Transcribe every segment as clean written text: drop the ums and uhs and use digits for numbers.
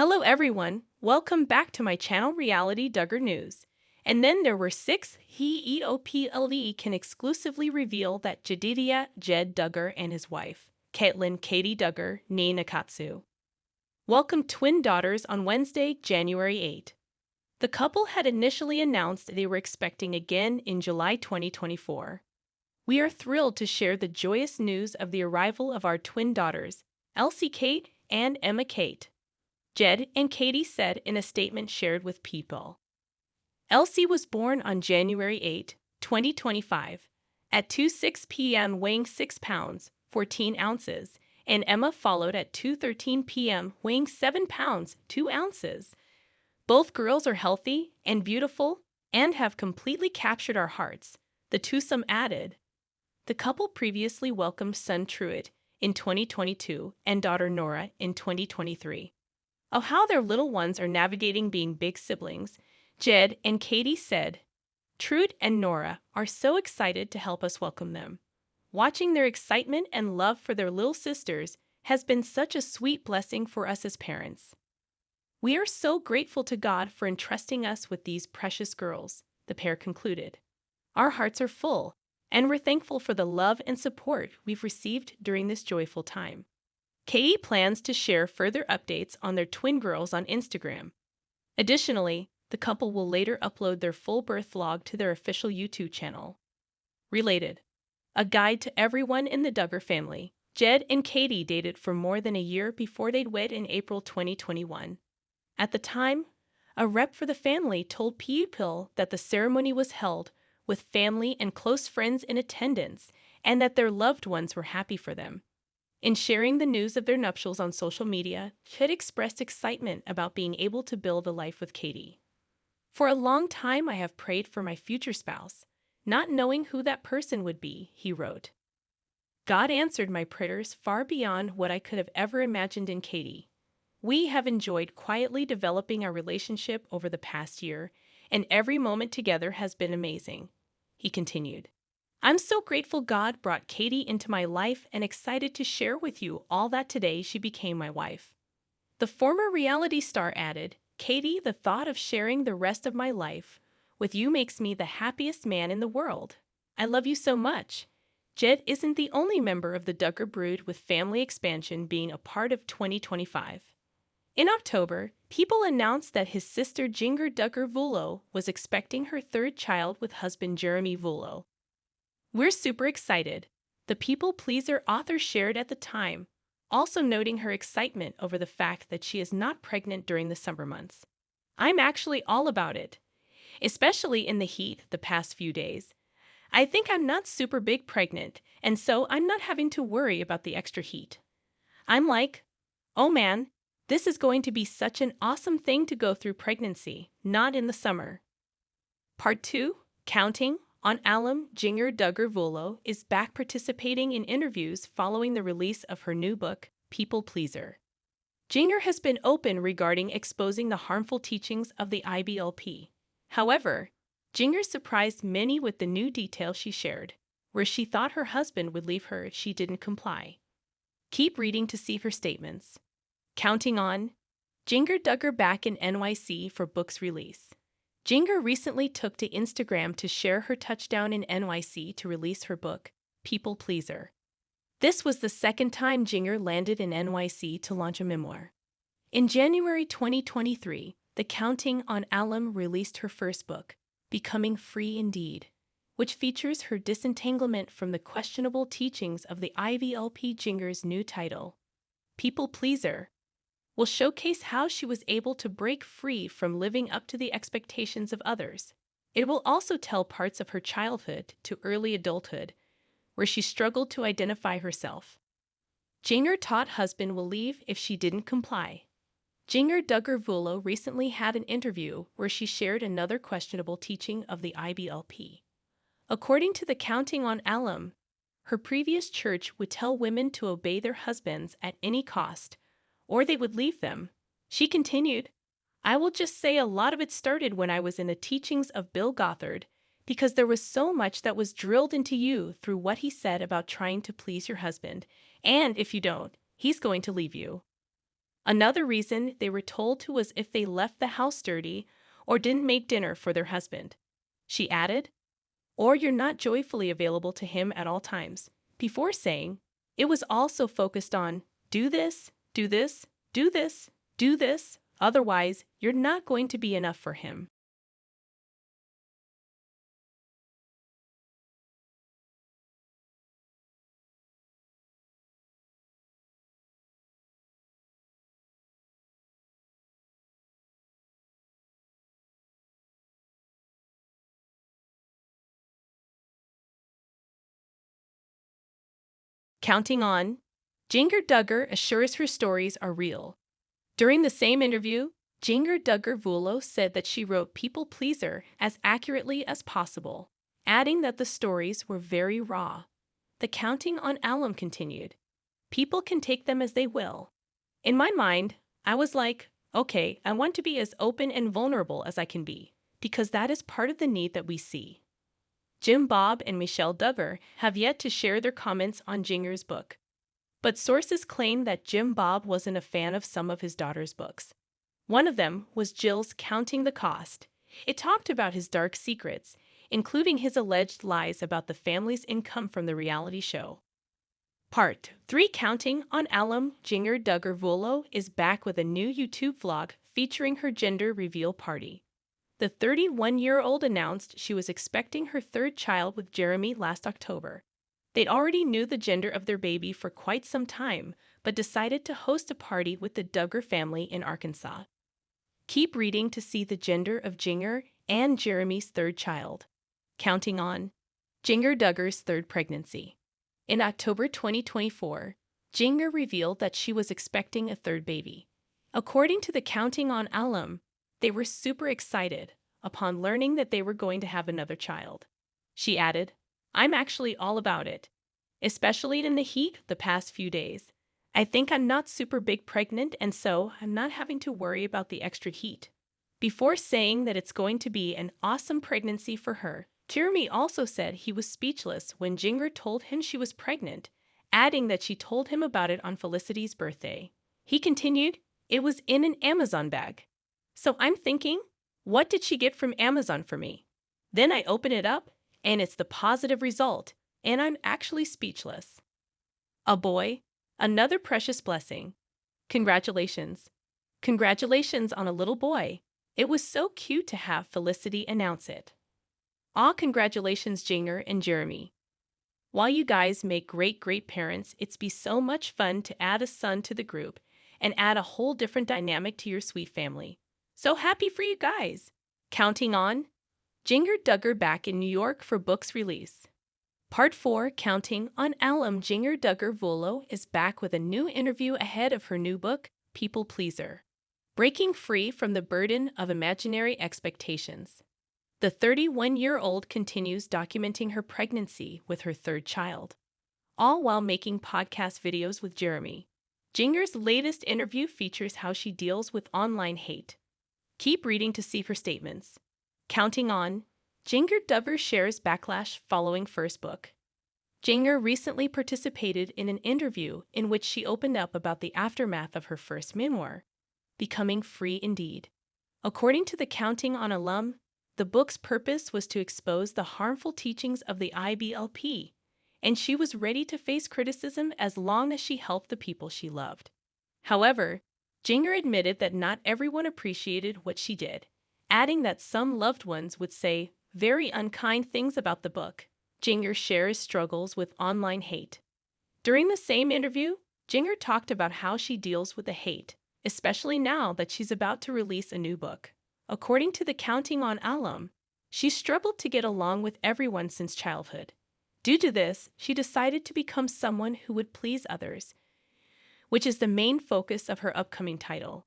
Hello everyone, welcome back to my channel Reality Duggar News. And then there were six He can exclusively reveal that Jedidiah, Jed Duggar and his wife, Katey Duggar, nee Nakatsu, welcomed twin daughters on Wednesday, January 8. The couple had initially announced they were expecting again in July 2024. We are thrilled to share the joyous news of the arrival of our twin daughters, Elsie Kate and Emma Kate, Jed and Katey said in a statement shared with People. Elsie was born on January 8, 2025, at 2:06 p.m. weighing 6 pounds, 14 ounces, and Emma followed at 2:13 p.m. weighing 7 pounds, 2 ounces. Both girls are healthy and beautiful and have completely captured our hearts, the twosome added. The couple previously welcomed son Truett in 2022 and daughter Nora in 2023. Of how their little ones are navigating being big siblings, Jed and Katey said, "Truett and Nora are so excited to help us welcome them. Watching their excitement and love for their little sisters has been such a sweet blessing for us as parents. We are so grateful to God for entrusting us with these precious girls," the pair concluded. "Our hearts are full, and we're thankful for the love and support we've received during this joyful time." Katey plans to share further updates on their twin girls on Instagram. Additionally, the couple will later upload their full birth vlog to their official YouTube channel. Related. A guide to everyone in the Duggar family. Jed and Katey dated for more than a year before they'd wed in April 2021. At the time, a rep for the family told People that the ceremony was held with family and close friends in attendance and that their loved ones were happy for them. In sharing the news of their nuptials on social media, Jed expressed excitement about being able to build a life with Katey. "For a long time I have prayed for my future spouse, not knowing who that person would be," he wrote. "God answered my prayers far beyond what I could have ever imagined in Katey. We have enjoyed quietly developing our relationship over the past year, and every moment together has been amazing," he continued. "I'm so grateful God brought Katey into my life and excited to share with you all that today she became my wife." The former reality star added, "Katey, the thought of sharing the rest of my life with you makes me the happiest man in the world. I love you so much." Jed isn't the only member of the Duggar brood with family expansion being a part of 2025. In October, People announced that his sister Jinger Duggar Vuolo was expecting her third child with husband Jeremy Vuolo. "We're super excited," the people pleaser author shared at the time, also noting her excitement over the fact that she is not pregnant during the summer months. "I'm actually all about it, especially in the heat the past few days. I think I'm not super big pregnant, and so I'm not having to worry about the extra heat. I'm like, oh man, this is going to be such an awesome thing to go through pregnancy, not in the summer." Part 2, Counting on alum. Jinger Duggar Vuolo is back participating in interviews following the release of her new book, People Pleaser. Jinger has been open regarding exposing the harmful teachings of the IBLP. However, Jinger surprised many with the new detail she shared, where she thought her husband would leave her if she didn't comply. Keep reading to see her statements. Counting on Jinger Duggar back in NYC for book's release. Jinger recently took to Instagram to share her touchdown in NYC to release her book, People Pleaser. This was the second time Jinger landed in NYC to launch a memoir. In January 2023, the Counting on alum released her first book, Becoming Free Indeed, which features her disentanglement from the questionable teachings of the IVLP. Jinger's new title, People Pleaser, will showcase how she was able to break free from living up to the expectations of others. It will also tell parts of her childhood to early adulthood, where she struggled to identify herself. Jinger taught husband will leave if she didn't comply. Jinger Duggar Vuolo recently had an interview where she shared another questionable teaching of the IBLP. According to the Counting on alum, her previous church would tell women to obey their husbands at any cost, or they would leave them. She continued, "I will just say a lot of it started when I was in the teachings of Bill Gothard, because there was so much that was drilled into you through what he said about trying to please your husband, and if you don't, he's going to leave you." Another reason they were told to was if they left the house dirty or didn't make dinner for their husband. She added, or you're not joyfully available to him at all times, before saying, it was also focused on, do this, do this, do this, do this, otherwise you're not going to be enough for him. Counting on, Jinger Duggar assures her stories are real. During the same interview, Jinger Duggar Vuolo said that she wrote People Pleaser as accurately as possible, adding that the stories were very raw. The counting on alum continued. People can take them as they will. In my mind, I was like, okay, I want to be as open and vulnerable as I can be, because that is part of the need that we see. Jim Bob and Michelle Duggar have yet to share their comments on Jinger's book, but sources claim that Jim Bob wasn't a fan of some of his daughter's books. One of them was Jill's Counting the Cost. It talked about his dark secrets, including his alleged lies about the family's income from the reality show. Part 3 Counting on Alum. Jinger Duggar Vuolo is back with a new YouTube vlog featuring her gender reveal party. The 31-year-old announced she was expecting her third child with Jeremy last October. They'd already knew the gender of their baby for quite some time, but decided to host a party with the Duggar family in Arkansas. Keep reading to see the gender of Jinger and Jeremy's third child. Counting on Jinger Duggar's third pregnancy. In October 2024, Jinger revealed that she was expecting a third baby. According to the Counting on alum, they were super excited upon learning that they were going to have another child. She added, I'm actually all about it, especially in the heat the past few days. I think I'm not super big pregnant, and so I'm not having to worry about the extra heat. Before saying that it's going to be an awesome pregnancy for her, Jeremy also said he was speechless when Jinger told him she was pregnant, adding that she told him about it on Felicity's birthday. He continued, it was in an Amazon bag. So I'm thinking, what did she get from Amazon for me? Then I open it up, and it's the positive result, and I'm actually speechless. A boy, another precious blessing. Congratulations. Congratulations on a little boy. It was so cute to have Felicity announce it. Aw, congratulations, Jinger and Jeremy. While you guys make great parents, it's be so much fun to add a son to the group and add a whole different dynamic to your sweet family. So happy for you guys! Counting on Jinger Duggar back in New York for book's release. Part 4 Counting on alum. Jinger Duggar Vuolo is back with a new interview ahead of her new book, People Pleaser. Breaking free from the burden of imaginary expectations. The 31-year-old continues documenting her pregnancy with her third child, all while making podcast videos with Jeremy. Jinger's latest interview features how she deals with online hate. Keep reading to see her statements. Counting on Jinger Duggar shares backlash following first book. Jinger recently participated in an interview in which she opened up about the aftermath of her first memoir, Becoming Free Indeed. According to the Counting on alum, the book's purpose was to expose the harmful teachings of the IBLP, and she was ready to face criticism as long as she helped the people she loved. However, Jinger admitted that not everyone appreciated what she did, adding that some loved ones would say very unkind things about the book. Jinger shares struggles with online hate. During the same interview, Jinger talked about how she deals with the hate, especially now that she's about to release a new book. According to the Counting on alum, she struggled to get along with everyone since childhood. Due to this, she decided to become someone who would please others, which is the main focus of her upcoming title.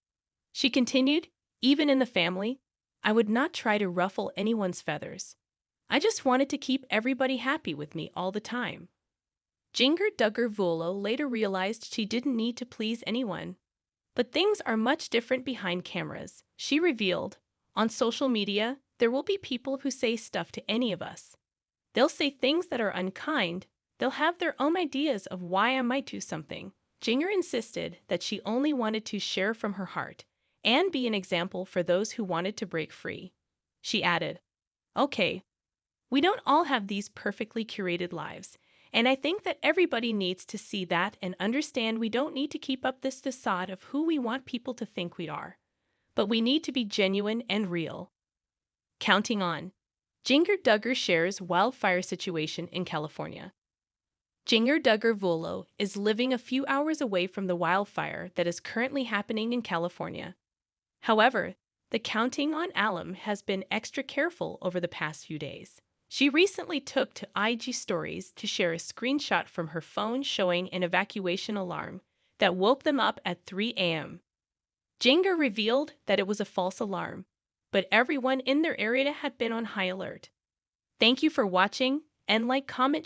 She continued, even in the family, I would not try to ruffle anyone's feathers. I just wanted to keep everybody happy with me all the time. Jinger Duggar Vuolo later realized she didn't need to please anyone. But things are much different behind cameras. She revealed, on social media, there will be people who say stuff to any of us. They'll say things that are unkind. They'll have their own ideas of why I might do something, Jinger insisted that she only wanted to share from her heart and be an example for those who wanted to break free. She added, "Okay, we don't all have these perfectly curated lives, and I think that everybody needs to see that and understand we don't need to keep up this facade of who we want people to think we are, but we need to be genuine and real." Counting on. Jinger Duggar shares wildfire situation in California. Jinger Duggar Vuolo is living a few hours away from the wildfire that is currently happening in California. However, the counting on alum has been extra careful over the past few days. She recently took to IG stories to share a screenshot from her phone showing an evacuation alarm that woke them up at 3 a.m. Jinger revealed that it was a false alarm, but everyone in their area had been on high alert. Thank you for watching, and comment,